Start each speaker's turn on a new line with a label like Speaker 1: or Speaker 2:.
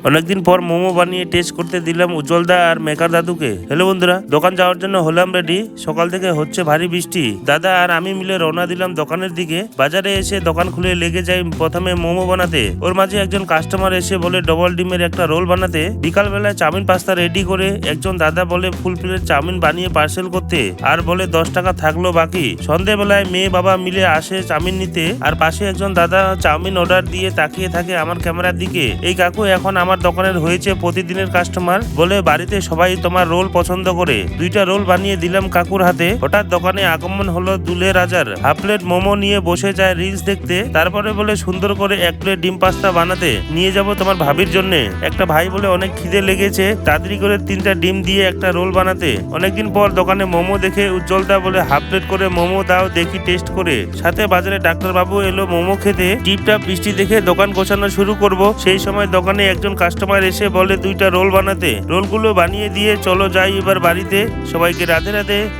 Speaker 1: অনেকদিন পর মোমো বানিয়ে টেস্ট করতে দিলাম উজ্জ্বলদা আর মেকার দাদুকে। হ্যালো বন্ধুরা, দোকান যাওয়ার জন্য হলাম রেডি। সকাল থেকে হচ্ছে ভারী বৃষ্টি। দাদা আর আমি মিলে রওনা দিলাম দোকানের দিকে। বাজারে এসে দোকান খুলে লেগে যাই প্রথমে মোমো বানাতে। ওর মাঝে একজন কাস্টমার এসে বলে ডবল ডিমের একটা রোল বানাতে। বিকাল বেলায় চাউমিন পাস্তা রেডি করে একজন দাদা বলে ফুল প্লেট চাউমিন বানিয়ে পার্সেল করতে, আর বলে 10 টাকা থাকলো বাকি। সন্ধ্যেবেলায় মেয়ে বাবা মিলে আসে চাউমিন নিতে, আর পাশে একজন দাদা চাউমিন অর্ডার দিয়ে তাকিয়ে থাকে আমার ক্যামেরার দিকে। এই কাকু এখন আমার দোকানের হয়েছে প্রতিদিনের কাস্টমার, বলে বাড়িতে সবাই তোমার রোল পছন্দ করে। 2টা রোল বানিয়ে দিলাম কাকুর হাতে। হঠাৎ দোকানে আগমন হলো দুলে রাজার। হাফ প্লেট মোমো নিয়ে বসে যায় রিলস দেখতে। তারপরে বলে সুন্দর করে 1 প্লেট ডিম পাস্তা বানাতে নিয়ে যাব তোমার ভাবির জন্য। একটা ভাই বলে অনেক খিদে লেগেছে, তাড়াতাড়ি করে 3টা ডিম দিয়ে একটা রোল বানাতে। অনেকদিন পর দোকানে মোমো দেখে উজ্জ্বলদা বলে হাফ প্লেট করে মোমো দাও দেখি টেস্ট করে। সাথে বাজারে ডাক্তার বাবু এলো মোমো খেতে। টিপটাপ বৃষ্টি দেখে দোকান গোছানো শুরু করব। সেই সময় দোকানে একজন কাস্টমার এসে বলে 2টা রোল বানাতে। রোলগুলো বানিয়ে দিয়ে চলো যাই এবার বাড়িতে। সবাইকে রাধে রাধে।